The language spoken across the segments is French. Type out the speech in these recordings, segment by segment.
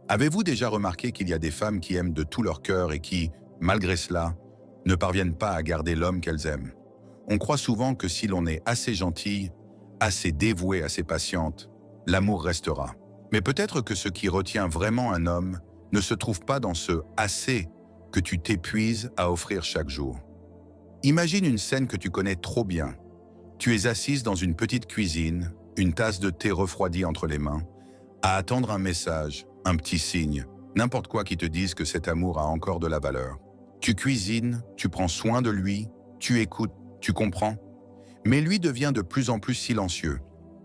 Avez-vous déjà remarqué qu'il y a des femmes qui aiment de tout leur cœur et qui, malgré cela, ne parviennent pas à garder l'homme qu'elles aiment? On croit souvent que si l'on est assez gentille, assez dévouée, assez patiente, l'amour restera. Mais peut-être que ce qui retient vraiment un homme ne se trouve pas dans ce assez que tu t'épuises à offrir chaque jour. Imagine une scène que tu connais trop bien. Tu es assise dans une petite cuisine, une tasse de thé refroidie entre les mains, à attendre un message, un petit signe, n'importe quoi qui te dise que cet amour a encore de la valeur. Tu cuisines, tu prends soin de lui, tu écoutes, tu comprends. Mais lui devient de plus en plus silencieux.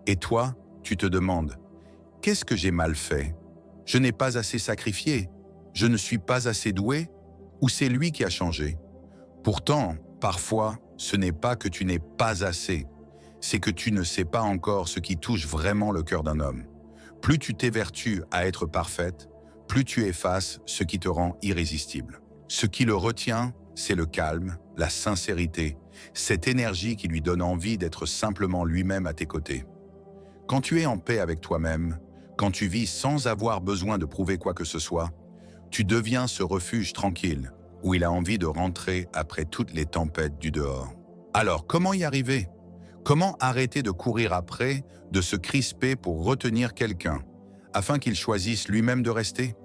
Et toi, tu te demandes, qu'est-ce que j'ai mal fait? Je n'ai pas assez sacrifié? Je ne suis pas assez doué? Ou c'est lui qui a changé? Pourtant, parfois, ce n'est pas que tu n'es pas assez, c'est que tu ne sais pas encore ce qui touche vraiment le cœur d'un homme. Plus tu t'évertues à être parfaite, plus tu effaces ce qui te rend irrésistible. Ce qui le retient, c'est le calme, la sincérité, cette énergie qui lui donne envie d'être simplement lui-même à tes côtés. Quand tu es en paix avec toi-même, quand tu vis sans avoir besoin de prouver quoi que ce soit, tu deviens ce refuge tranquille où il a envie de rentrer après toutes les tempêtes du dehors. Alors, comment y arriver? Comment arrêter de courir après, de se crisper pour retenir quelqu'un, afin qu'il choisisse lui-même de rester?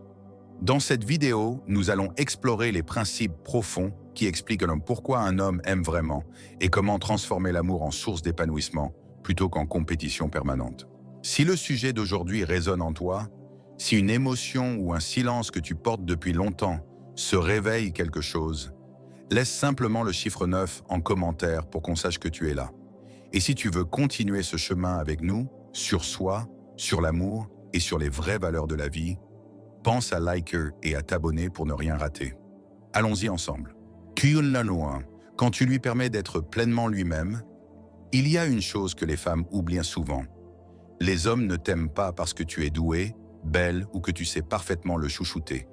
Dans cette vidéo, nous allons explorer les principes profonds qui expliquent pourquoi un homme aime vraiment et comment transformer l'amour en source d'épanouissement plutôt qu'en compétition permanente. Si le sujet d'aujourd'hui résonne en toi, si une émotion ou un silence que tu portes depuis longtemps se réveille quelque chose, laisse simplement le chiffre 9 en commentaire pour qu'on sache que tu es là. Et si tu veux continuer ce chemin avec nous, sur soi, sur l'amour et sur les vraies valeurs de la vie, pense à liker et à t'abonner pour ne rien rater. Allons-y ensemble. Kyun Lanoa, quand tu lui permets d'être pleinement lui-même, il y a une chose que les femmes oublient souvent. Les hommes ne t'aiment pas parce que tu es douée, belle ou que tu sais parfaitement le chouchouter.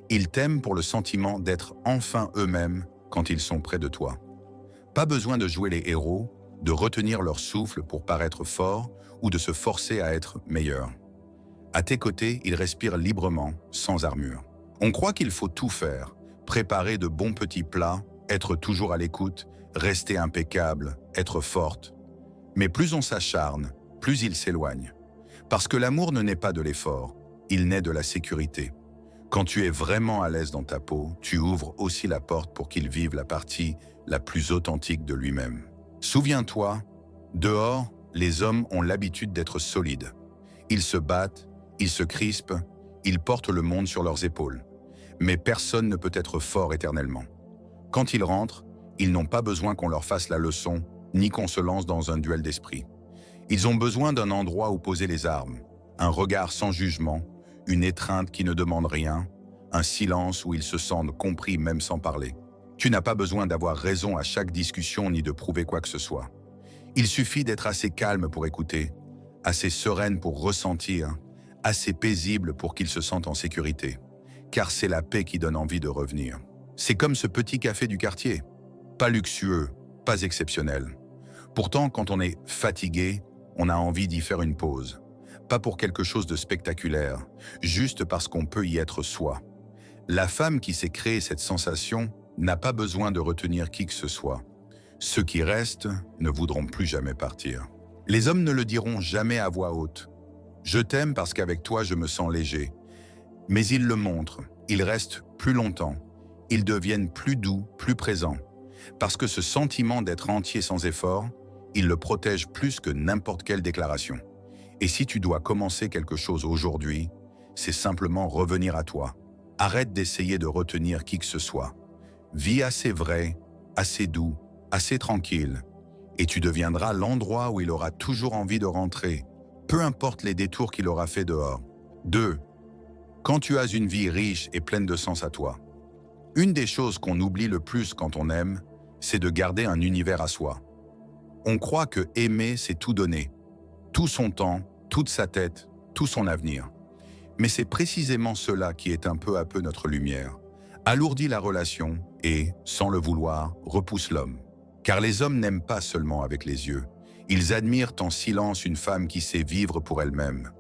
Ils t'aiment pour le sentiment d'être enfin eux-mêmes quand ils sont près de toi. Pas besoin de jouer les héros, de retenir leur souffle pour paraître fort ou de se forcer à être meilleur. À tes côtés, ils respirent librement, sans armure. On croit qu'il faut tout faire, préparer de bons petits plats, être toujours à l'écoute, rester impeccable, être forte. Mais plus on s'acharne, plus il s'éloigne. Parce que l'amour ne naît pas de l'effort, il naît de la sécurité. Quand tu es vraiment à l'aise dans ta peau, tu ouvres aussi la porte pour qu'il vive la partie la plus authentique de lui-même. Souviens-toi, dehors, les hommes ont l'habitude d'être solides. Ils se battent, ils se crispent, ils portent le monde sur leurs épaules. Mais personne ne peut être fort éternellement. Quand ils rentrent, ils n'ont pas besoin qu'on leur fasse la leçon, ni qu'on se lance dans un duel d'esprit. Ils ont besoin d'un endroit où poser les armes, un regard sans jugement, une étreinte qui ne demande rien, un silence où ils se sentent compris même sans parler. Tu n'as pas besoin d'avoir raison à chaque discussion ni de prouver quoi que ce soit. Il suffit d'être assez calme pour écouter, assez sereine pour ressentir, assez paisible pour qu'ils se sentent en sécurité. Car c'est la paix qui donne envie de revenir. C'est comme ce petit café du quartier. Pas luxueux, pas exceptionnel. Pourtant, quand on est fatigué, on a envie d'y faire une pause. Pas pour quelque chose de spectaculaire, juste parce qu'on peut y être soi. La femme qui s'est créée cette sensation n'a pas besoin de retenir qui que ce soit. Ceux qui restent ne voudront plus jamais partir. Les hommes ne le diront jamais à voix haute. Je t'aime parce qu'avec toi je me sens léger. Mais ils le montrent, ils restent plus longtemps. Ils deviennent plus doux, plus présents. Parce que ce sentiment d'être entier sans effort, il le protège plus que n'importe quelle déclaration. Et si tu dois commencer quelque chose aujourd'hui, c'est simplement revenir à toi. Arrête d'essayer de retenir qui que ce soit. Vis assez vrai, assez doux, assez tranquille, et tu deviendras l'endroit où il aura toujours envie de rentrer, peu importe les détours qu'il aura fait dehors. 2. Quand tu as une vie riche et pleine de sens à toi, une des choses qu'on oublie le plus quand on aime, c'est de garder un univers à soi. On croit que aimer, c'est tout donner, tout son temps, toute sa tête, tout son avenir. Mais c'est précisément cela qui éteint peu à peu notre lumière, alourdit la relation et, sans le vouloir, repousse l'homme. Car les hommes n'aiment pas seulement avec les yeux. Ils admirent en silence une femme qui sait vivre pour elle-même.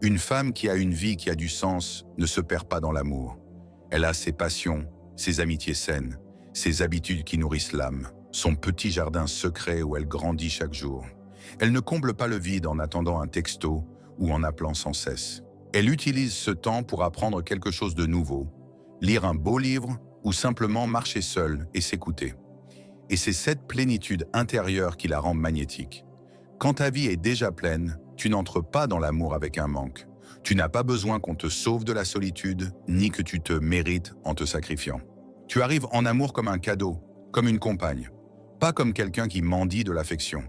Une femme qui a une vie qui a du sens ne se perd pas dans l'amour. Elle a ses passions, ses amitiés saines, ses habitudes qui nourrissent l'âme, son petit jardin secret où elle grandit chaque jour. Elle ne comble pas le vide en attendant un texto ou en appelant sans cesse. Elle utilise ce temps pour apprendre quelque chose de nouveau, lire un beau livre ou simplement marcher seule et s'écouter. Et c'est cette plénitude intérieure qui la rend magnétique. Quand ta vie est déjà pleine, tu n'entres pas dans l'amour avec un manque. Tu n'as pas besoin qu'on te sauve de la solitude, ni que tu te mérites en te sacrifiant. Tu arrives en amour comme un cadeau, comme une compagne, pas comme quelqu'un qui mendie de l'affection.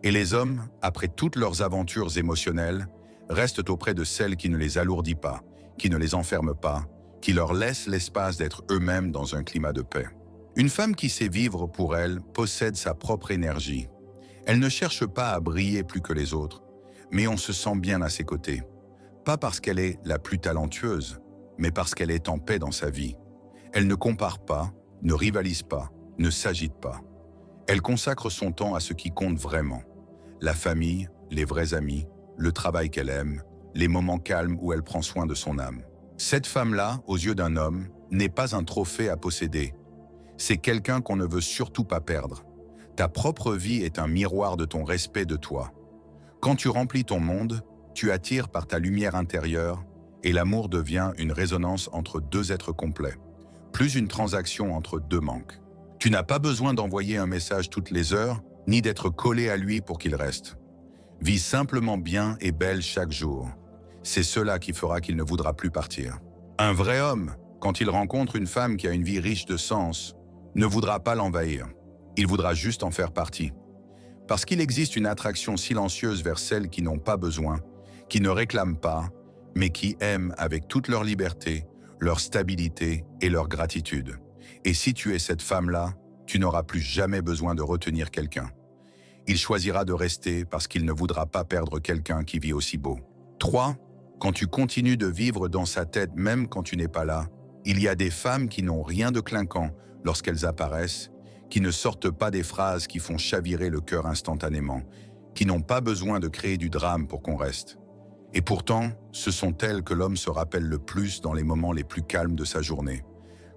Et les hommes, après toutes leurs aventures émotionnelles, restent auprès de celle qui ne les alourdit pas, qui ne les enferme pas, qui leur laisse l'espace d'être eux-mêmes dans un climat de paix. Une femme qui sait vivre pour elle possède sa propre énergie. Elle ne cherche pas à briller plus que les autres, mais on se sent bien à ses côtés. Pas parce qu'elle est la plus talentueuse, mais parce qu'elle est en paix dans sa vie. Elle ne compare pas, ne rivalise pas, ne s'agite pas. Elle consacre son temps à ce qui compte vraiment. La famille, les vrais amis, le travail qu'elle aime, les moments calmes où elle prend soin de son âme. Cette femme-là, aux yeux d'un homme, n'est pas un trophée à posséder. C'est quelqu'un qu'on ne veut surtout pas perdre. Ta propre vie est un miroir de ton respect de toi. Quand tu remplis ton monde, tu attires par ta lumière intérieure et l'amour devient une résonance entre deux êtres complets, plus une transaction entre deux manques. Tu n'as pas besoin d'envoyer un message toutes les heures, ni d'être collé à lui pour qu'il reste. Vis simplement bien et belle chaque jour. C'est cela qui fera qu'il ne voudra plus partir. Un vrai homme, quand il rencontre une femme qui a une vie riche de sens, ne voudra pas l'envahir. Il voudra juste en faire partie. Parce qu'il existe une attraction silencieuse vers celles qui n'ont pas besoin, qui ne réclament pas, mais qui aiment avec toute leur liberté, leur stabilité et leur gratitude. Et si tu es cette femme-là, tu n'auras plus jamais besoin de retenir quelqu'un. Il choisira de rester parce qu'il ne voudra pas perdre quelqu'un qui vit aussi beau. 3. Quand tu continues de vivre dans sa tête même quand tu n'es pas là, il y a des femmes qui n'ont rien de clinquant lorsqu'elles apparaissent, qui ne sortent pas des phrases qui font chavirer le cœur instantanément, qui n'ont pas besoin de créer du drame pour qu'on reste. Et pourtant, ce sont elles que l'homme se rappelle le plus dans les moments les plus calmes de sa journée.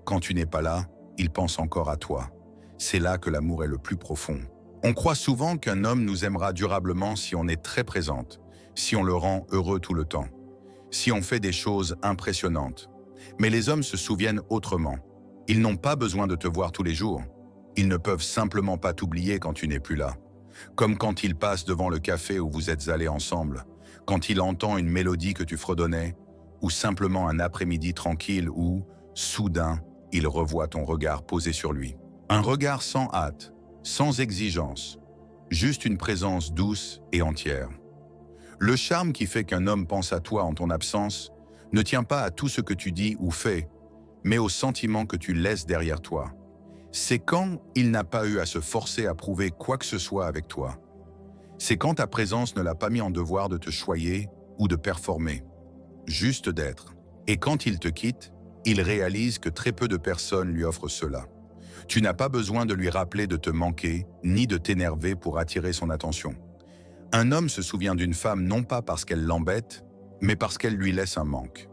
Quand tu n'es pas là, il pense encore à toi. C'est là que l'amour est le plus profond. On croit souvent qu'un homme nous aimera durablement si on est très présente, si on le rend heureux tout le temps, si on fait des choses impressionnantes. Mais les hommes se souviennent autrement. Ils n'ont pas besoin de te voir tous les jours. Ils ne peuvent simplement pas t'oublier quand tu n'es plus là. Comme quand il passe devant le café où vous êtes allés ensemble, quand il entend une mélodie que tu fredonnais, ou simplement un après-midi tranquille où, soudain, il revoit ton regard posé sur lui. Un regard sans hâte, sans exigence, juste une présence douce et entière. Le charme qui fait qu'un homme pense à toi en ton absence ne tient pas à tout ce que tu dis ou fais, mais au sentiment que tu laisses derrière toi. C'est quand il n'a pas eu à se forcer à prouver quoi que ce soit avec toi. C'est quand ta présence ne l'a pas mis en devoir de te choyer ou de performer, juste d'être. Et quand il te quitte, il réalise que très peu de personnes lui offrent cela. Tu n'as pas besoin de lui rappeler de te manquer, ni de t'énerver pour attirer son attention. Un homme se souvient d'une femme non pas parce qu'elle l'embête, mais parce qu'elle lui laisse un manque.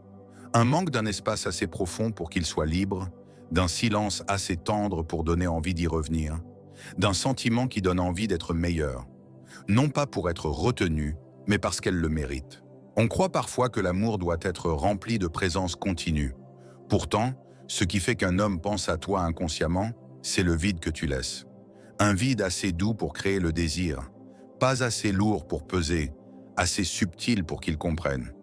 Un manque d'un espace assez profond pour qu'il soit libre, d'un silence assez tendre pour donner envie d'y revenir, d'un sentiment qui donne envie d'être meilleur, non pas pour être retenu, mais parce qu'elle le mérite. On croit parfois que l'amour doit être rempli de présence continue. Pourtant, ce qui fait qu'un homme pense à toi inconsciemment, c'est le vide que tu laisses. Un vide assez doux pour créer le désir, pas assez lourd pour peser, assez subtil pour qu'il comprenne.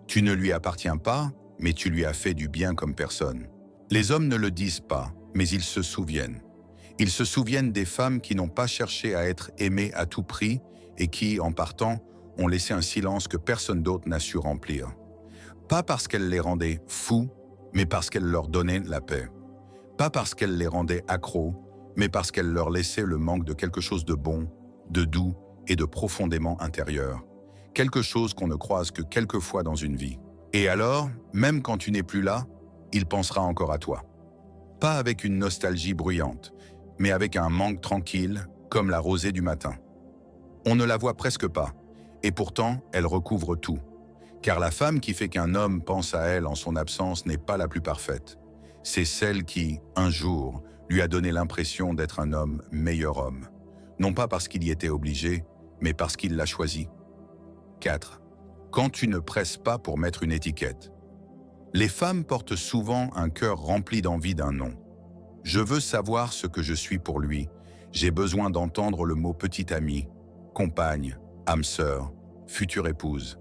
Tu ne lui appartiens pas, mais tu lui as fait du bien comme personne. Les hommes ne le disent pas, mais ils se souviennent. Ils se souviennent des femmes qui n'ont pas cherché à être aimées à tout prix et qui, en partant, ont laissé un silence que personne d'autre n'a su remplir. Pas parce qu'elles les rendaient fous, mais parce qu'elles leur donnaient la paix. Pas parce qu'elles les rendaient accros, mais parce qu'elles leur laissaient le manque de quelque chose de bon, de doux et de profondément intérieur. Quelque chose qu'on ne croise que quelques fois dans une vie. Et alors, même quand tu n'es plus là, il pensera encore à toi. Pas avec une nostalgie bruyante, mais avec un manque tranquille, comme la rosée du matin. On ne la voit presque pas, et pourtant, elle recouvre tout. Car la femme qui fait qu'un homme pense à elle en son absence n'est pas la plus parfaite. C'est celle qui, un jour, lui a donné l'impression d'être un homme meilleur homme. Non pas parce qu'il y était obligé, mais parce qu'il l'a choisi. 4. Quand tu ne presses pas pour mettre une étiquette. Les femmes portent souvent un cœur rempli d'envie d'un nom. Je veux savoir ce que je suis pour lui. J'ai besoin d'entendre le mot petite amie, compagne, âme sœur, future épouse.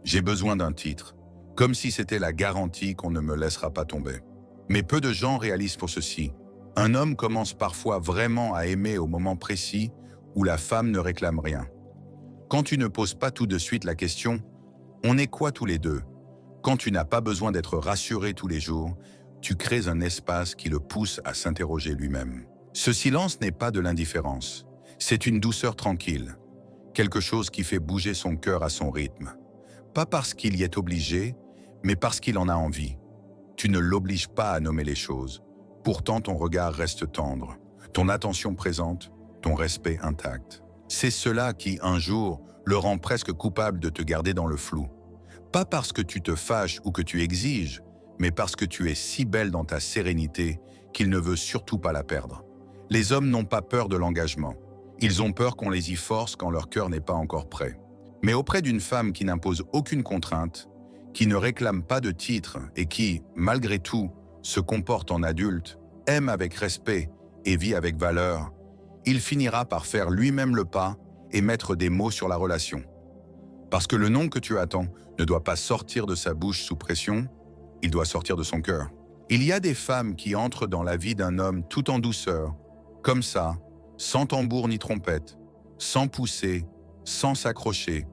J'ai besoin d'un titre, comme si c'était la garantie qu'on ne me laissera pas tomber. Mais peu de gens réalisent pour ceci. Un homme commence parfois vraiment à aimer au moment précis où la femme ne réclame rien. Quand tu ne poses pas tout de suite la question « On est quoi tous les deux ?» Quand tu n'as pas besoin d'être rassuré tous les jours, tu crées un espace qui le pousse à s'interroger lui-même. Ce silence n'est pas de l'indifférence, c'est une douceur tranquille, quelque chose qui fait bouger son cœur à son rythme. Pas parce qu'il y est obligé, mais parce qu'il en a envie. Tu ne l'obliges pas à nommer les choses. Pourtant, ton regard reste tendre, ton attention présente, ton respect intact. C'est cela qui, un jour, le rend presque coupable de te garder dans le flou. Pas parce que tu te fâches ou que tu exiges, mais parce que tu es si belle dans ta sérénité qu'il ne veut surtout pas la perdre. Les hommes n'ont pas peur de l'engagement. Ils ont peur qu'on les y force quand leur cœur n'est pas encore prêt. Mais auprès d'une femme qui n'impose aucune contrainte, qui ne réclame pas de titre et qui, malgré tout, se comporte en adulte, aime avec respect et vit avec valeur, il finira par faire lui-même le pas et mettre des mots sur la relation. Parce que le nom que tu attends ne doit pas sortir de sa bouche sous pression, il doit sortir de son cœur. Il y a des femmes qui entrent dans la vie d'un homme tout en douceur, comme ça, sans tambour ni trompette, sans pousser, sans s'accrocher.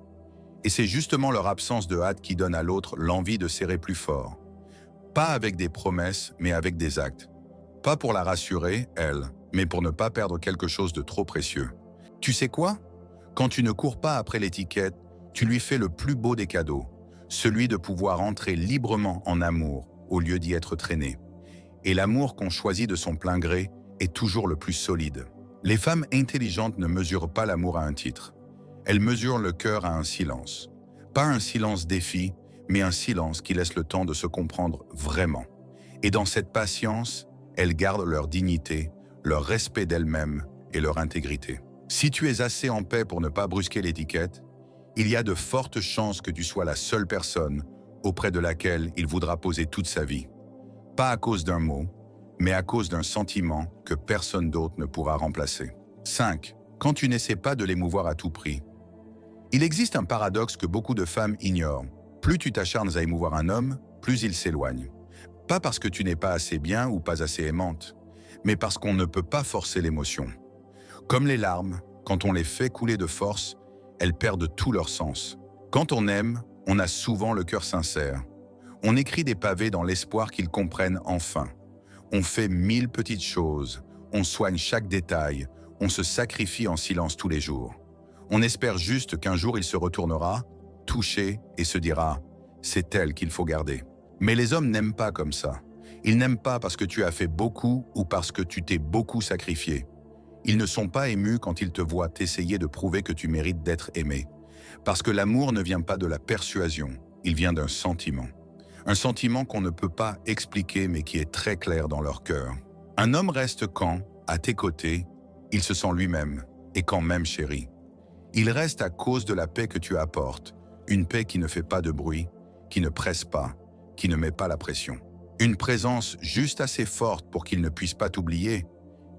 Et c'est justement leur absence de hâte qui donne à l'autre l'envie de serrer plus fort. Pas avec des promesses, mais avec des actes. Pas pour la rassurer, elle, mais pour ne pas perdre quelque chose de trop précieux. Tu sais quoi? Quand tu ne cours pas après l'étiquette, tu lui fais le plus beau des cadeaux, celui de pouvoir entrer librement en amour au lieu d'y être traîné. Et l'amour qu'on choisit de son plein gré est toujours le plus solide. Les femmes intelligentes ne mesurent pas l'amour à un titre. Elles mesurent le cœur à un silence. Pas un silence défi, mais un silence qui laisse le temps de se comprendre vraiment. Et dans cette patience, elles gardent leur dignité, leur respect d'elles-mêmes et leur intégrité. Si tu es assez en paix pour ne pas brusquer l'étiquette, il y a de fortes chances que tu sois la seule personne auprès de laquelle il voudra poser toute sa vie. Pas à cause d'un mot, mais à cause d'un sentiment que personne d'autre ne pourra remplacer. 5. Quand tu n'essaies pas de l'émouvoir à tout prix. Il existe un paradoxe que beaucoup de femmes ignorent. Plus tu t'acharnes à émouvoir un homme, plus il s'éloigne. Pas parce que tu n'es pas assez bien ou pas assez aimante, mais parce qu'on ne peut pas forcer l'émotion. Comme les larmes, quand on les fait couler de force, elles perdent tout leur sens. Quand on aime, on a souvent le cœur sincère. On écrit des pavés dans l'espoir qu'ils comprennent enfin. On fait 1000 petites choses, on soigne chaque détail, on se sacrifie en silence tous les jours. On espère juste qu'un jour il se retournera, touché, et se dira « c'est elle qu'il faut garder ». Mais les hommes n'aiment pas comme ça. Ils n'aiment pas parce que tu as fait beaucoup ou parce que tu t'es beaucoup sacrifié. Ils ne sont pas émus quand ils te voient t'essayer de prouver que tu mérites d'être aimé. Parce que l'amour ne vient pas de la persuasion, il vient d'un sentiment. Un sentiment qu'on ne peut pas expliquer mais qui est très clair dans leur cœur. Un homme reste quand, à tes côtés, il se sent lui-même, et quand même chéri. Il reste à cause de la paix que tu apportes, une paix qui ne fait pas de bruit, qui ne presse pas, qui ne met pas la pression. Une présence juste assez forte pour qu'il ne puisse pas t'oublier,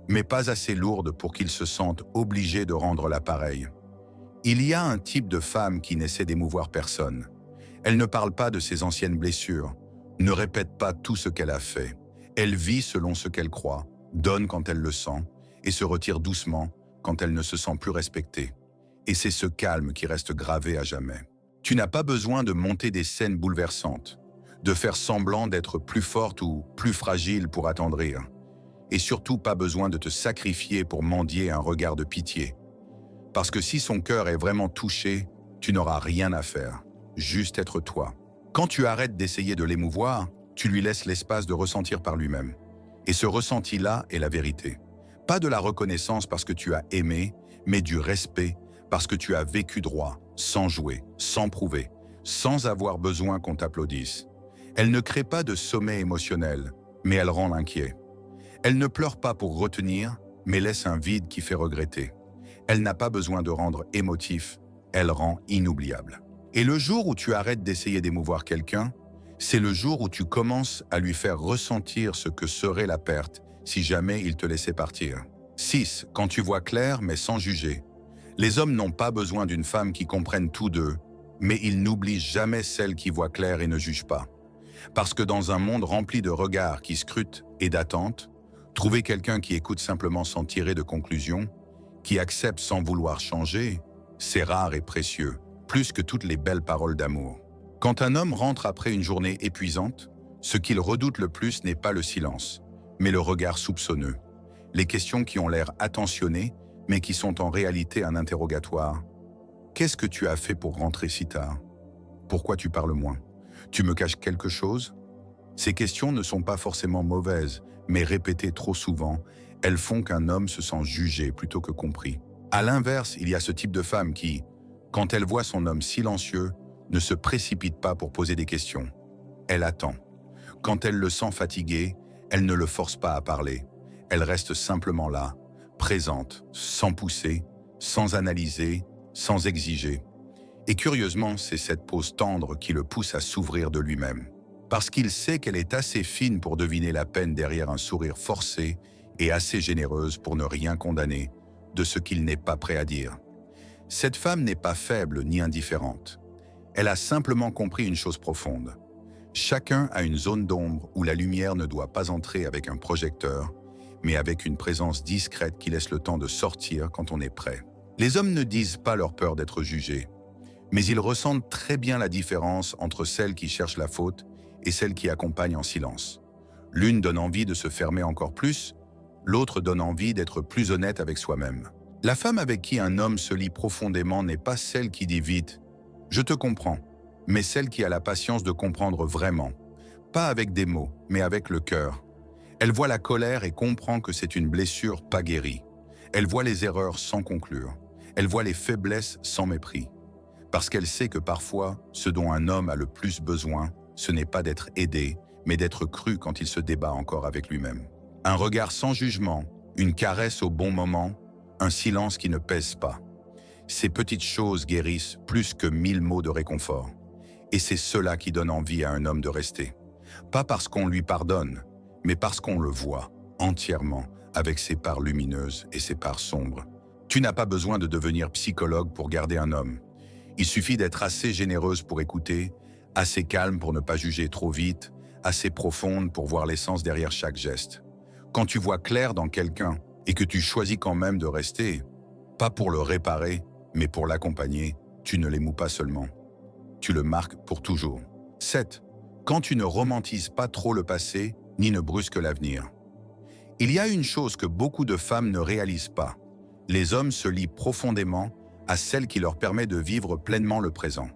mais pas assez lourde pour qu'il se sente obligé de rendre l'appareil. Il y a un type de femme qui n'essaie d'émouvoir personne. Elle ne parle pas de ses anciennes blessures, ne répète pas tout ce qu'elle a fait. Elle vit selon ce qu'elle croit, donne quand elle le sent, et se retire doucement quand elle ne se sent plus respectée. Et c'est ce calme qui reste gravé à jamais. Tu n'as pas besoin de monter des scènes bouleversantes, de faire semblant d'être plus forte ou plus fragile pour attendrir. Et surtout pas besoin de te sacrifier pour mendier un regard de pitié. Parce que si son cœur est vraiment touché, tu n'auras rien à faire, juste être toi. Quand tu arrêtes d'essayer de l'émouvoir, tu lui laisses l'espace de ressentir par lui-même. Et ce ressenti-là est la vérité. Pas de la reconnaissance parce que tu as aimé, mais du respect parce que tu as vécu droit, sans jouer, sans prouver, sans avoir besoin qu'on t'applaudisse. Elle ne crée pas de sommet émotionnel, mais elle rend inquiet. Elle ne pleure pas pour retenir, mais laisse un vide qui fait regretter. Elle n'a pas besoin de rendre émotif, elle rend inoubliable. Et le jour où tu arrêtes d'essayer d'émouvoir quelqu'un, c'est le jour où tu commences à lui faire ressentir ce que serait la perte si jamais il te laissait partir. 6. Quand tu vois clair mais sans juger. Les hommes n'ont pas besoin d'une femme qui comprenne tout d'eux, mais ils n'oublient jamais celle qui voit clair et ne juge pas. Parce que dans un monde rempli de regards qui scrutent et d'attentes, trouver quelqu'un qui écoute simplement sans tirer de conclusion, qui accepte sans vouloir changer, c'est rare et précieux, plus que toutes les belles paroles d'amour. Quand un homme rentre après une journée épuisante, ce qu'il redoute le plus n'est pas le silence, mais le regard soupçonneux. Les questions qui ont l'air attentionnées, mais qui sont en réalité un interrogatoire. Qu'est-ce que tu as fait pour rentrer si tard? Pourquoi tu parles moins? Tu me caches quelque chose? Ces questions ne sont pas forcément mauvaises, mais répétées trop souvent, elles font qu'un homme se sent jugé plutôt que compris. À l'inverse, il y a ce type de femme qui, quand elle voit son homme silencieux, ne se précipite pas pour poser des questions. Elle attend. Quand elle le sent fatigué, elle ne le force pas à parler. Elle reste simplement là, présente, sans pousser, sans analyser, sans exiger. Et curieusement, c'est cette pose tendre qui le pousse à s'ouvrir de lui-même. Parce qu'il sait qu'elle est assez fine pour deviner la peine derrière un sourire forcé et assez généreuse pour ne rien condamner de ce qu'il n'est pas prêt à dire. Cette femme n'est pas faible ni indifférente. Elle a simplement compris une chose profonde. Chacun a une zone d'ombre où la lumière ne doit pas entrer avec un projecteur, mais avec une présence discrète qui laisse le temps de sortir quand on est prêt. Les hommes ne disent pas leur peur d'être jugés, mais ils ressentent très bien la différence entre celles qui cherchent la faute et celles qui accompagnent en silence. L'une donne envie de se fermer encore plus, l'autre donne envie d'être plus honnête avec soi-même. La femme avec qui un homme se lie profondément n'est pas celle qui dit vite « je te comprends », mais celle qui a la patience de comprendre vraiment, pas avec des mots, mais avec le cœur. Elle voit la colère et comprend que c'est une blessure pas guérie. Elle voit les erreurs sans conclure. Elle voit les faiblesses sans mépris. Parce qu'elle sait que parfois, ce dont un homme a le plus besoin, ce n'est pas d'être aidé, mais d'être cru quand il se débat encore avec lui-même. Un regard sans jugement, une caresse au bon moment, un silence qui ne pèse pas. Ces petites choses guérissent plus que 1000 mots de réconfort. Et c'est cela qui donne envie à un homme de rester. Pas parce qu'on lui pardonne, mais parce qu'on le voit entièrement, avec ses parts lumineuses et ses parts sombres. Tu n'as pas besoin de devenir psychologue pour garder un homme. Il suffit d'être assez généreuse pour écouter, assez calme pour ne pas juger trop vite, assez profonde pour voir l'essence derrière chaque geste. Quand tu vois clair dans quelqu'un et que tu choisis quand même de rester, pas pour le réparer, mais pour l'accompagner, tu ne l'émous pas seulement. Tu le marques pour toujours. 7. Quand tu ne romantises pas trop le passé, ni ne brusques l'avenir. Il y a une chose que beaucoup de femmes ne réalisent pas. Les hommes se lient profondément à celle qui leur permet de vivre pleinement le présent.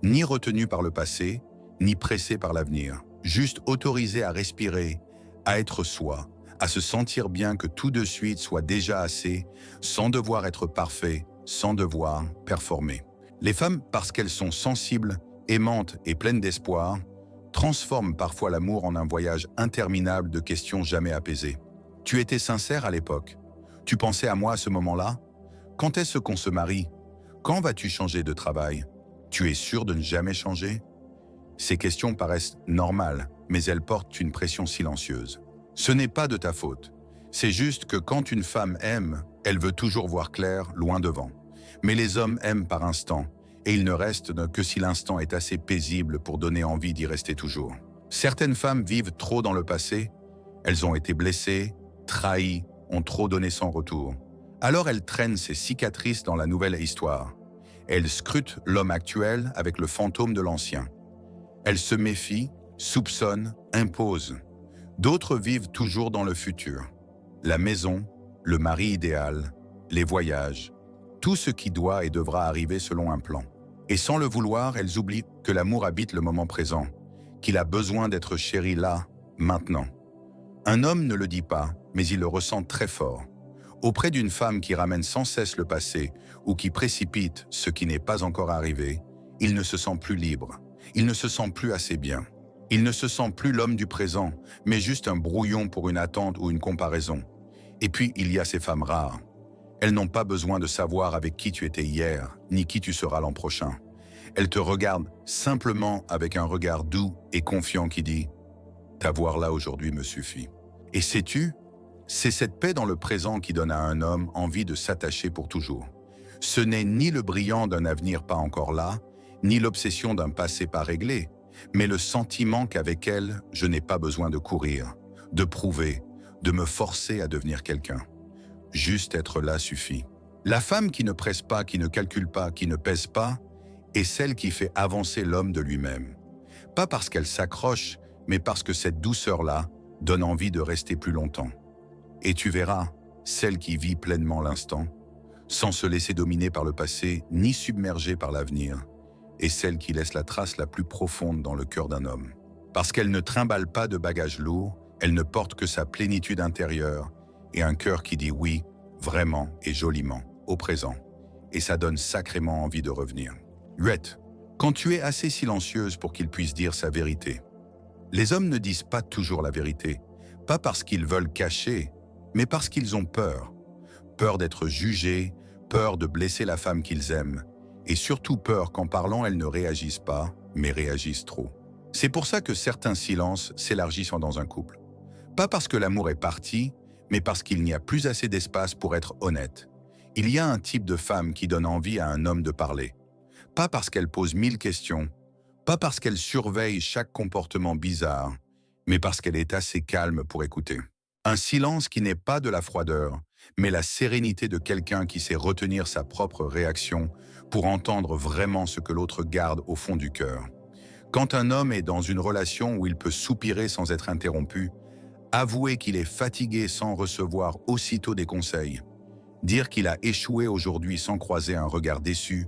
Ni retenus par le passé, ni pressés par l'avenir. Juste autorisés à respirer, à être soi, à se sentir bien que tout de suite soit déjà assez, sans devoir être parfait, sans devoir performer. Les femmes, parce qu'elles sont sensibles, aimantes et pleines d'espoir, transforment parfois l'amour en un voyage interminable de questions jamais apaisées. Tu étais sincère à l'époque. Tu pensais à moi à ce moment-là? Quand est-ce qu'on se marie? Quand vas-tu changer de travail? Tu es sûr de ne jamais changer? Ces questions paraissent normales, mais elles portent une pression silencieuse. Ce n'est pas de ta faute. C'est juste que quand une femme aime, elle veut toujours voir clair, loin devant. Mais les hommes aiment par instant, et il ne reste que si l'instant est assez paisible pour donner envie d'y rester toujours. Certaines femmes vivent trop dans le passé, elles ont été blessées, trahies, ont trop donné sans retour. Alors elles traînent ces cicatrices dans la nouvelle histoire. Elles scrutent l'homme actuel avec le fantôme de l'ancien. Elles se méfient, soupçonnent, imposent. D'autres vivent toujours dans le futur. La maison, le mari idéal, les voyages, tout ce qui doit et devra arriver selon un plan. Et sans le vouloir, elles oublient que l'amour habite le moment présent, qu'il a besoin d'être chéri là, maintenant. Un homme ne le dit pas, mais il le ressent très fort. Auprès d'une femme qui ramène sans cesse le passé ou qui précipite ce qui n'est pas encore arrivé, il ne se sent plus libre, il ne se sent plus assez bien. Il ne se sent plus l'homme du présent, mais juste un brouillon pour une attente ou une comparaison. Et puis, il y a ces femmes rares. Elles n'ont pas besoin de savoir avec qui tu étais hier, ni qui tu seras l'an prochain. Elles te regardent simplement avec un regard doux et confiant qui dit « T'avoir là aujourd'hui me suffit ». Et sais-tu, c'est cette paix dans le présent qui donne à un homme envie de s'attacher pour toujours. Ce n'est ni le brillant d'un avenir pas encore là, ni l'obsession d'un passé pas réglé, mais le sentiment qu'avec elle, je n'ai pas besoin de courir, de prouver, de me forcer à devenir quelqu'un. Juste être là suffit. La femme qui ne presse pas, qui ne calcule pas, qui ne pèse pas, est celle qui fait avancer l'homme de lui-même. Pas parce qu'elle s'accroche, mais parce que cette douceur-là donne envie de rester plus longtemps. Et tu verras, celle qui vit pleinement l'instant, sans se laisser dominer par le passé, ni submerger par l'avenir, est celle qui laisse la trace la plus profonde dans le cœur d'un homme. Parce qu'elle ne trimballe pas de bagages lourds, elle ne porte que sa plénitude intérieure et un cœur qui dit oui, vraiment et joliment, au présent. Et ça donne sacrément envie de revenir. 8. Quand tu es assez silencieuse pour qu'il puisse dire sa vérité. Les hommes ne disent pas toujours la vérité, pas parce qu'ils veulent cacher, mais parce qu'ils ont peur. Peur d'être jugés, peur de blesser la femme qu'ils aiment, et surtout peur qu'en parlant, elles ne réagissent pas, mais réagissent trop. C'est pour ça que certains silences s'élargissent dans un couple. Pas parce que l'amour est parti, mais parce qu'il n'y a plus assez d'espace pour être honnête. Il y a un type de femme qui donne envie à un homme de parler. Pas parce qu'elle pose 1000 questions, pas parce qu'elle surveille chaque comportement bizarre, mais parce qu'elle est assez calme pour écouter. Un silence qui n'est pas de la froideur, mais la sérénité de quelqu'un qui sait retenir sa propre réaction pour entendre vraiment ce que l'autre garde au fond du cœur. Quand un homme est dans une relation où il peut soupirer sans être interrompu, avouer qu'il est fatigué sans recevoir aussitôt des conseils, dire qu'il a échoué aujourd'hui sans croiser un regard déçu,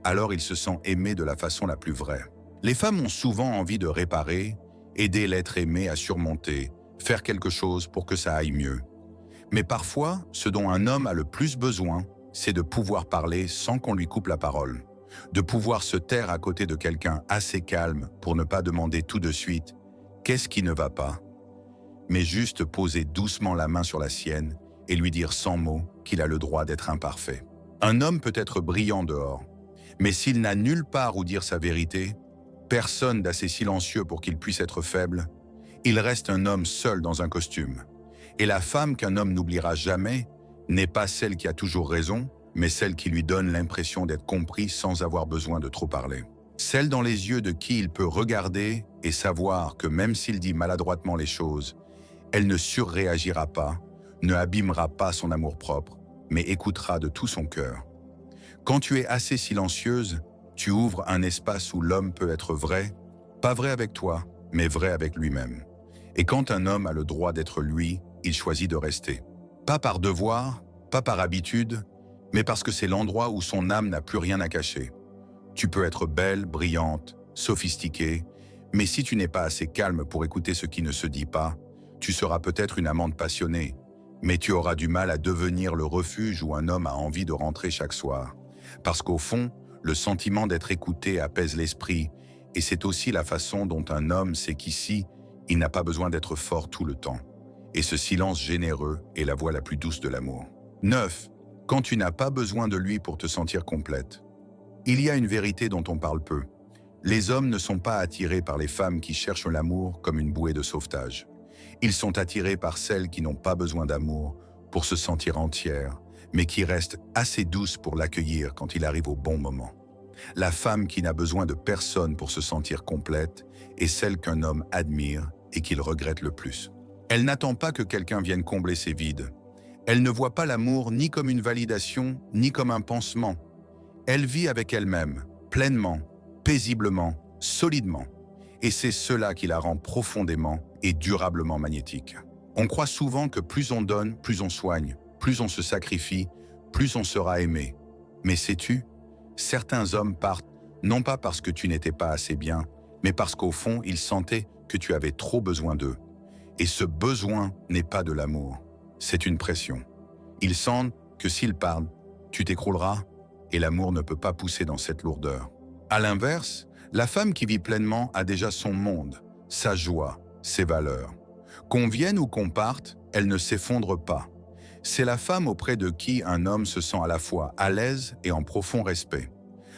alors il se sent aimé de la façon la plus vraie. Les femmes ont souvent envie de réparer, aider l'être aimé à surmonter, faire quelque chose pour que ça aille mieux. Mais parfois, ce dont un homme a le plus besoin, c'est de pouvoir parler sans qu'on lui coupe la parole, de pouvoir se taire à côté de quelqu'un assez calme pour ne pas demander tout de suite « qu'est-ce qui ne va pas ?», mais juste poser doucement la main sur la sienne et lui dire sans mots qu'il a le droit d'être imparfait. Un homme peut être brillant dehors, mais s'il n'a nulle part où dire sa vérité, personne d'assez silencieux pour qu'il puisse être faible, il reste un homme seul dans un costume. Et la femme qu'un homme n'oubliera jamais n'est pas celle qui a toujours raison, mais celle qui lui donne l'impression d'être compris sans avoir besoin de trop parler. Celle dans les yeux de qui il peut regarder et savoir que même s'il dit maladroitement les choses, elle ne surréagira pas, ne abîmera pas son amour-propre, mais écoutera de tout son cœur. Quand tu es assez silencieuse, tu ouvres un espace où l'homme peut être vrai, pas vrai avec toi, mais vrai avec lui-même. Et quand un homme a le droit d'être lui, il choisit de rester. Pas par devoir, pas par habitude, mais parce que c'est l'endroit où son âme n'a plus rien à cacher. Tu peux être belle, brillante, sophistiquée, mais si tu n'es pas assez calme pour écouter ce qui ne se dit pas, tu seras peut-être une amante passionnée, mais tu auras du mal à devenir le refuge où un homme a envie de rentrer chaque soir. Parce qu'au fond, le sentiment d'être écouté apaise l'esprit, et c'est aussi la façon dont un homme sait qu'ici, il n'a pas besoin d'être fort tout le temps. Et ce silence généreux est la voie la plus douce de l'amour. 9. Quand tu n'as pas besoin de lui pour te sentir complète. Il y a une vérité dont on parle peu. Les hommes ne sont pas attirés par les femmes qui cherchent l'amour comme une bouée de sauvetage. Ils sont attirés par celles qui n'ont pas besoin d'amour pour se sentir entières, mais qui restent assez douces pour l'accueillir quand il arrive au bon moment. La femme qui n'a besoin de personne pour se sentir complète est celle qu'un homme admire et qu'il regrette le plus. Elle n'attend pas que quelqu'un vienne combler ses vides. Elle ne voit pas l'amour ni comme une validation, ni comme un pansement. Elle vit avec elle-même, pleinement, paisiblement, solidement. Et c'est cela qui la rend profondément et durablement magnétique. On croit souvent que plus on donne, plus on soigne, plus on se sacrifie, plus on sera aimé. Mais sais-tu, certains hommes partent non pas parce que tu n'étais pas assez bien, mais parce qu'au fond, ils sentaient que tu avais trop besoin d'eux. Et ce besoin n'est pas de l'amour, c'est une pression. Ils sentent que s'ils partent, tu t'écrouleras et l'amour ne peut pas pousser dans cette lourdeur. À l'inverse, la femme qui vit pleinement a déjà son monde, sa joie, ses valeurs. Qu'on vienne ou qu'on parte, elle ne s'effondre pas. C'est la femme auprès de qui un homme se sent à la fois à l'aise et en profond respect.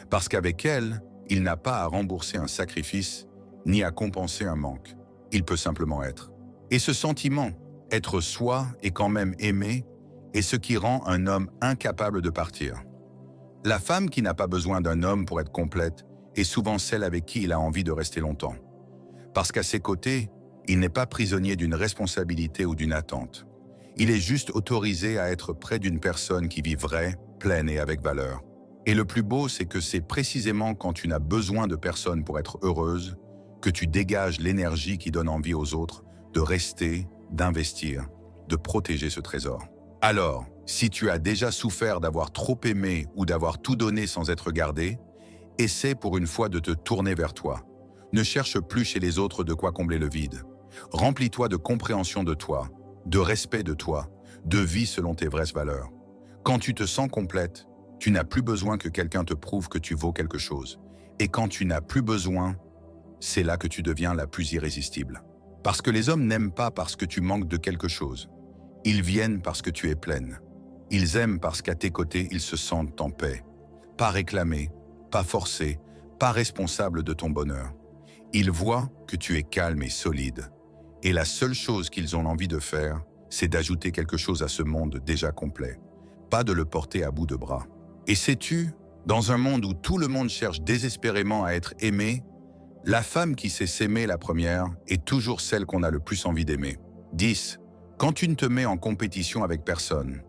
Parce qu'avec elle, il n'a pas à rembourser un sacrifice, ni à compenser un manque. Il peut simplement être. Et ce sentiment, être soi et quand même aimer, est ce qui rend un homme incapable de partir. La femme qui n'a pas besoin d'un homme pour être complète est souvent celle avec qui il a envie de rester longtemps. Parce qu'à ses côtés, il n'est pas prisonnier d'une responsabilité ou d'une attente. Il est juste autorisé à être près d'une personne qui vit vraie, pleine et avec valeur. Et le plus beau, c'est que c'est précisément quand tu n'as besoin de personne pour être heureuse que tu dégages l'énergie qui donne envie aux autres de rester, d'investir, de protéger ce trésor. Alors, si tu as déjà souffert d'avoir trop aimé ou d'avoir tout donné sans être gardé, essaie pour une fois de te tourner vers toi. Ne cherche plus chez les autres de quoi combler le vide. Remplis-toi de compréhension de toi, de respect de toi, de vie selon tes vraies valeurs. Quand tu te sens complète, tu n'as plus besoin que quelqu'un te prouve que tu vaux quelque chose. Et quand tu n'as plus besoin, c'est là que tu deviens la plus irrésistible. Parce que les hommes n'aiment pas parce que tu manques de quelque chose. Ils viennent parce que tu es pleine. Ils aiment parce qu'à tes côtés, ils se sentent en paix. Pas réclamés, pas forcés, pas responsables de ton bonheur. Ils voient que tu es calme et solide. Et la seule chose qu'ils ont envie de faire, c'est d'ajouter quelque chose à ce monde déjà complet. Pas de le porter à bout de bras. Et sais-tu, dans un monde où tout le monde cherche désespérément à être aimé, la femme qui sait s'aimer la première est toujours celle qu'on a le plus envie d'aimer. 10. Quand tu ne te mets en compétition avec personne.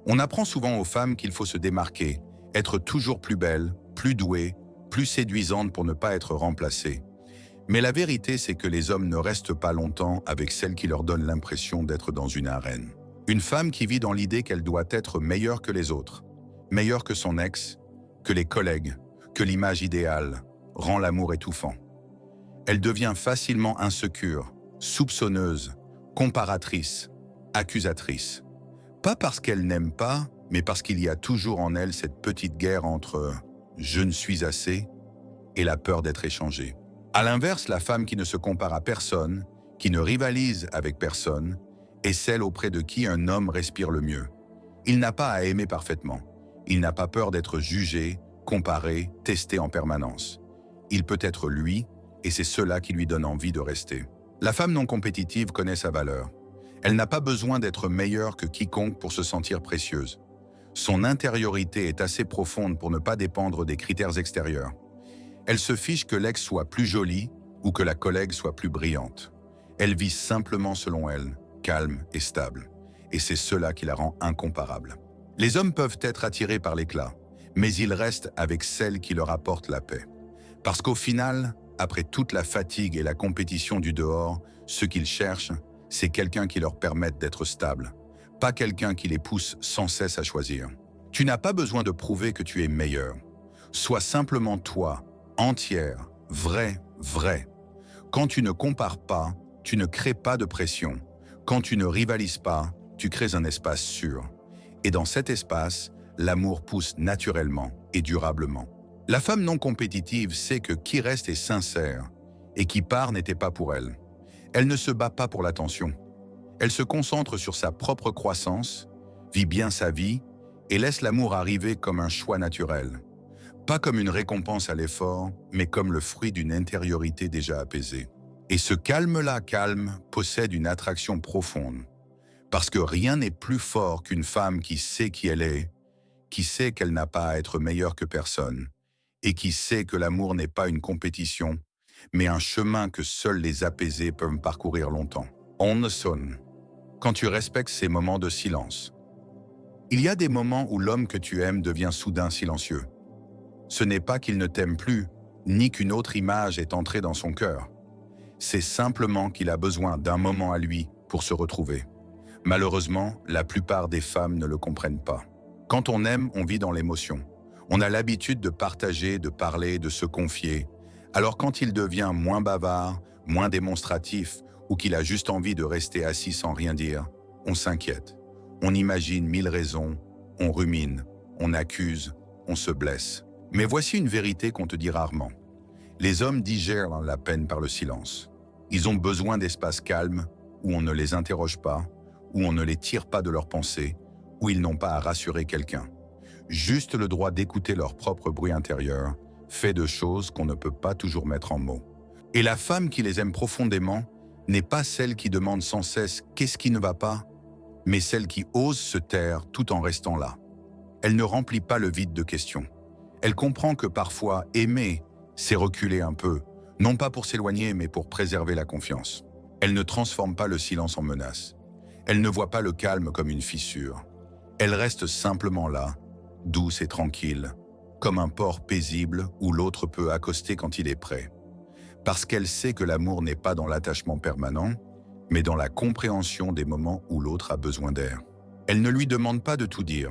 On apprend souvent aux femmes qu'il faut se démarquer, être toujours plus belle, plus douée, plus séduisante pour ne pas être remplacée. Mais la vérité, c'est que les hommes ne restent pas longtemps avec celle qui leur donne l'impression d'être dans une arène. Une femme qui vit dans l'idée qu'elle doit être meilleure que les autres, meilleure que son ex, que les collègues, que l'image idéale, rend l'amour étouffant. Elle devient facilement insécure, soupçonneuse, comparatrice, accusatrice. Pas parce qu'elle n'aime pas, mais parce qu'il y a toujours en elle cette petite guerre entre « je ne suis assez » et la peur d'être échangée. À l'inverse, la femme qui ne se compare à personne, qui ne rivalise avec personne, est celle auprès de qui un homme respire le mieux. Il n'a pas à aimer parfaitement. Il n'a pas peur d'être jugé, comparé, testé en permanence. Il peut être lui, et c'est cela qui lui donne envie de rester. La femme non compétitive connaît sa valeur. Elle n'a pas besoin d'être meilleure que quiconque pour se sentir précieuse. Son intériorité est assez profonde pour ne pas dépendre des critères extérieurs. Elle se fiche que l'ex soit plus joli ou que la collègue soit plus brillante. Elle vit simplement selon elle, calme et stable. Et c'est cela qui la rend incomparable. Les hommes peuvent être attirés par l'éclat, mais ils restent avec celle qui leur apporte la paix. Parce qu'au final, après toute la fatigue et la compétition du dehors, ce qu'ils cherchent, c'est quelqu'un qui leur permette d'être stable, pas quelqu'un qui les pousse sans cesse à choisir. Tu n'as pas besoin de prouver que tu es meilleur. Sois simplement toi, entière, vraie. Quand tu ne compares pas, tu ne crées pas de pression. Quand tu ne rivalises pas, tu crées un espace sûr. Et dans cet espace, l'amour pousse naturellement et durablement. La femme non compétitive sait que qui reste est sincère et qui part n'était pas pour elle. Elle ne se bat pas pour l'attention. Elle se concentre sur sa propre croissance, vit bien sa vie et laisse l'amour arriver comme un choix naturel. Pas comme une récompense à l'effort, mais comme le fruit d'une intériorité déjà apaisée. Et ce calme-là, possède une attraction profonde. Parce que rien n'est plus fort qu'une femme qui sait qui elle est, qui sait qu'elle n'a pas à être meilleure que personne, et qui sait que l'amour n'est pas une compétition, mais un chemin que seuls les apaisés peuvent parcourir longtemps. On ne sonne. Quand tu respectes ces moments de silence. Il y a des moments où l'homme que tu aimes devient soudain silencieux. Ce n'est pas qu'il ne t'aime plus, ni qu'une autre image est entrée dans son cœur. C'est simplement qu'il a besoin d'un moment à lui pour se retrouver. Malheureusement, la plupart des femmes ne le comprennent pas. Quand on aime, on vit dans l'émotion. On a l'habitude de partager, de parler, de se confier. Alors quand il devient moins bavard, moins démonstratif, ou qu'il a juste envie de rester assis sans rien dire, on s'inquiète. On imagine 1000 raisons, on rumine, on accuse, on se blesse. Mais voici une vérité qu'on te dit rarement. Les hommes digèrent la peine par le silence. Ils ont besoin d'espaces calmes, où on ne les interroge pas, où on ne les tire pas de leurs pensées, où ils n'ont pas à rassurer quelqu'un. Juste le droit d'écouter leur propre bruit intérieur, fait de choses qu'on ne peut pas toujours mettre en mots. Et la femme qui les aime profondément n'est pas celle qui demande sans cesse « qu'est-ce qui ne va pas ?», mais celle qui ose se taire tout en restant là. Elle ne remplit pas le vide de questions. Elle comprend que parfois, aimer, c'est reculer un peu, non pas pour s'éloigner, mais pour préserver la confiance. Elle ne transforme pas le silence en menace. Elle ne voit pas le calme comme une fissure. Elle reste simplement là, douce et tranquille, comme un port paisible où l'autre peut accoster quand il est prêt. Parce qu'elle sait que l'amour n'est pas dans l'attachement permanent, mais dans la compréhension des moments où l'autre a besoin d'air. Elle ne lui demande pas de tout dire.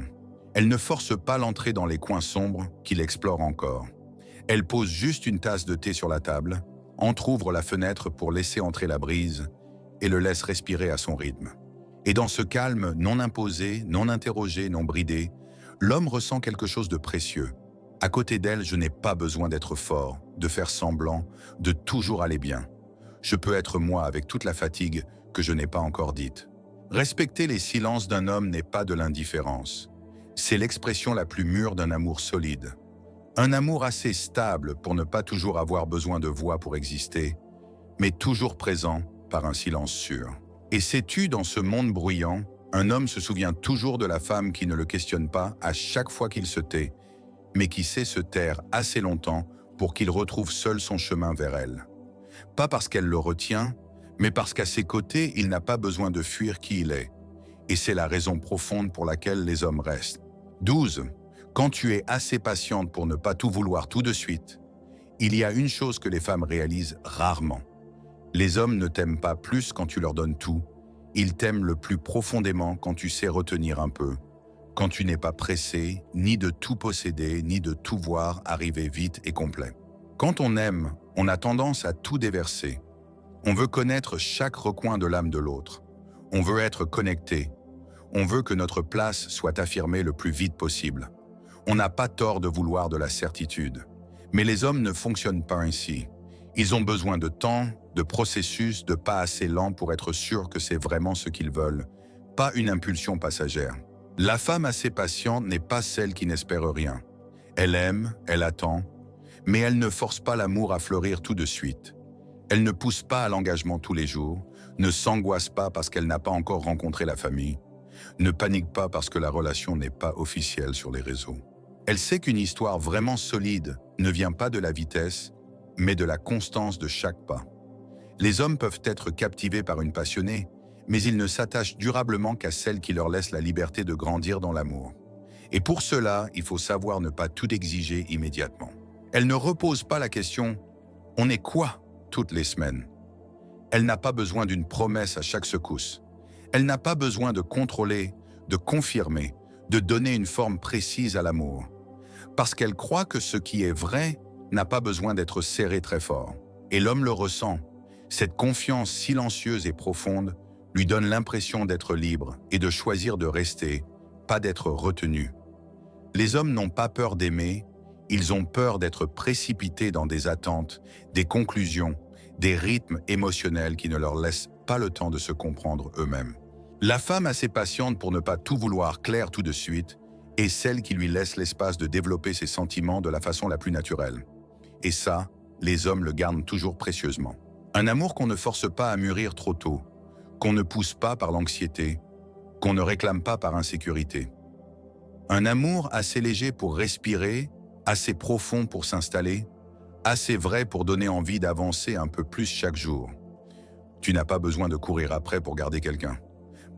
Elle ne force pas l'entrée dans les coins sombres qu'il explore encore. Elle pose juste une tasse de thé sur la table, entr'ouvre la fenêtre pour laisser entrer la brise et le laisse respirer à son rythme. Et dans ce calme non imposé, non interrogé, non bridé, l'homme ressent quelque chose de précieux. À côté d'elle, je n'ai pas besoin d'être fort, de faire semblant, de toujours aller bien. Je peux être moi avec toute la fatigue que je n'ai pas encore dite. Respecter les silences d'un homme n'est pas de l'indifférence. C'est l'expression la plus mûre d'un amour solide. Un amour assez stable pour ne pas toujours avoir besoin de voix pour exister, mais toujours présent par un silence sûr. Et sais-tu, dans ce monde bruyant, un homme se souvient toujours de la femme qui ne le questionne pas à chaque fois qu'il se tait, mais qui sait se taire assez longtemps pour qu'il retrouve seul son chemin vers elle. Pas parce qu'elle le retient, mais parce qu'à ses côtés, il n'a pas besoin de fuir qui il est. Et c'est la raison profonde pour laquelle les hommes restent. 12. Quand tu es assez patiente pour ne pas tout vouloir tout de suite, il y a une chose que les femmes réalisent rarement. Les hommes ne t'aiment pas plus quand tu leur donnes tout. Ils t'aiment le plus profondément quand tu sais retenir un peu, quand tu n'es pas pressé, ni de tout posséder, ni de tout voir arriver vite et complet. Quand on aime, on a tendance à tout déverser. On veut connaître chaque recoin de l'âme de l'autre. On veut être connecté. On veut que notre place soit affirmée le plus vite possible. On n'a pas tort de vouloir de la certitude. Mais les hommes ne fonctionnent pas ainsi. Ils ont besoin de temps, de processus, de pas assez lent pour être sûrs que c'est vraiment ce qu'ils veulent, pas une impulsion passagère. La femme assez patiente n'est pas celle qui n'espère rien. Elle aime, elle attend, mais elle ne force pas l'amour à fleurir tout de suite. Elle ne pousse pas à l'engagement tous les jours, ne s'angoisse pas parce qu'elle n'a pas encore rencontré la famille, ne panique pas parce que la relation n'est pas officielle sur les réseaux. Elle sait qu'une histoire vraiment solide ne vient pas de la vitesse, mais de la constance de chaque pas. Les hommes peuvent être captivés par une passionnée, mais ils ne s'attachent durablement qu'à celle qui leur laisse la liberté de grandir dans l'amour. Et pour cela, il faut savoir ne pas tout exiger immédiatement. Elle ne repose pas la question « on est quoi ?» toutes les semaines. Elle n'a pas besoin d'une promesse à chaque secousse. Elle n'a pas besoin de contrôler, de confirmer, de donner une forme précise à l'amour. Parce qu'elle croit que ce qui est vrai n'a pas besoin d'être serré très fort. Et l'homme le ressent. Cette confiance silencieuse et profonde lui donne l'impression d'être libre et de choisir de rester, pas d'être retenu. Les hommes n'ont pas peur d'aimer, ils ont peur d'être précipités dans des attentes, des conclusions, des rythmes émotionnels qui ne leur laissent pas le temps de se comprendre eux-mêmes. La femme assez patiente pour ne pas tout vouloir clair tout de suite est celle qui lui laisse l'espace de développer ses sentiments de la façon la plus naturelle. Et ça, les hommes le gardent toujours précieusement. Un amour qu'on ne force pas à mûrir trop tôt, qu'on ne pousse pas par l'anxiété, qu'on ne réclame pas par insécurité. Un amour assez léger pour respirer, assez profond pour s'installer, assez vrai pour donner envie d'avancer un peu plus chaque jour. Tu n'as pas besoin de courir après pour garder quelqu'un.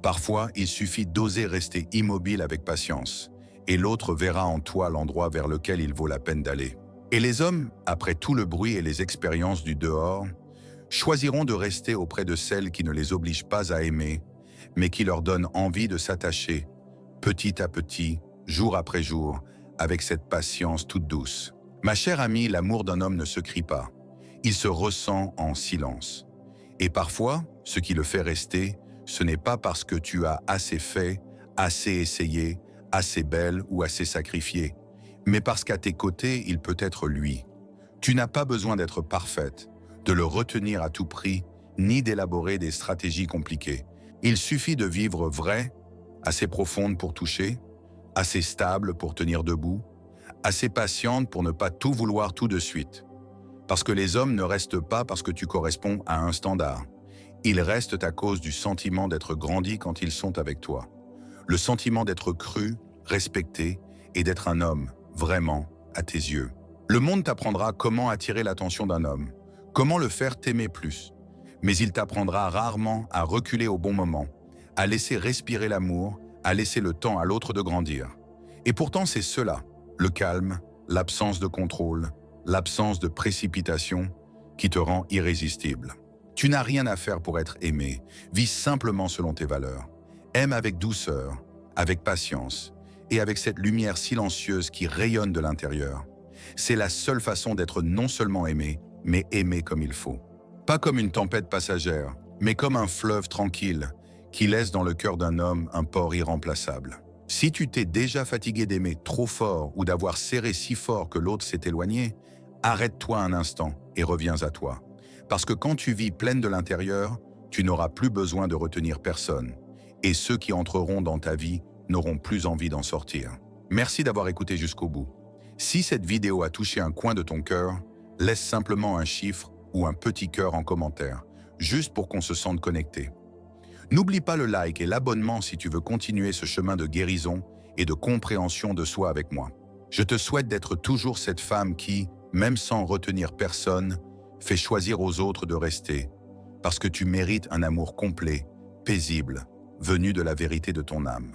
Parfois, il suffit d'oser rester immobile avec patience, et l'autre verra en toi l'endroit vers lequel il vaut la peine d'aller. Et les hommes, après tout le bruit et les expériences du dehors, choisiront de rester auprès de celles qui ne les obligent pas à aimer, mais qui leur donnent envie de s'attacher, petit à petit, jour après jour, avec cette patience toute douce. Ma chère amie, l'amour d'un homme ne se crie pas. Il se ressent en silence. Et parfois, ce qui le fait rester, ce n'est pas parce que tu as assez fait, assez essayé, assez belle ou assez sacrifié, mais parce qu'à tes côtés, il peut être lui. Tu n'as pas besoin d'être parfaite, de le retenir à tout prix, ni d'élaborer des stratégies compliquées. Il suffit de vivre vrai, assez profonde pour toucher, assez stable pour tenir debout, assez patiente pour ne pas tout vouloir tout de suite. Parce que les hommes ne restent pas parce que tu corresponds à un standard. Ils restent à cause du sentiment d'être grandi quand ils sont avec toi. Le sentiment d'être cru, respecté et d'être un homme, vraiment, à tes yeux. Le monde t'apprendra comment attirer l'attention d'un homme, comment le faire t'aimer plus. Mais il t'apprendra rarement à reculer au bon moment, à laisser respirer l'amour, à laisser le temps à l'autre de grandir. Et pourtant c'est cela, le calme, l'absence de contrôle, l'absence de précipitation, qui te rend irrésistible. Tu n'as rien à faire pour être aimé, vis simplement selon tes valeurs. Aime avec douceur, avec patience, et avec cette lumière silencieuse qui rayonne de l'intérieur. C'est la seule façon d'être non seulement aimé, mais aimé comme il faut. Pas comme une tempête passagère, mais comme un fleuve tranquille qui laisse dans le cœur d'un homme un port irremplaçable. Si tu t'es déjà fatigué d'aimer trop fort ou d'avoir serré si fort que l'autre s'est éloigné, arrête-toi un instant et reviens à toi. Parce que quand tu vis pleine de l'intérieur, tu n'auras plus besoin de retenir personne. Et ceux qui entreront dans ta vie n'auront plus envie d'en sortir. Merci d'avoir écouté jusqu'au bout. Si cette vidéo a touché un coin de ton cœur, laisse simplement un chiffre ou un petit cœur en commentaire, juste pour qu'on se sente connecté. N'oublie pas le like et l'abonnement si tu veux continuer ce chemin de guérison et de compréhension de soi avec moi. Je te souhaite d'être toujours cette femme qui, même sans retenir personne, fait choisir aux autres de rester, parce que tu mérites un amour complet, paisible, venu de la vérité de ton âme.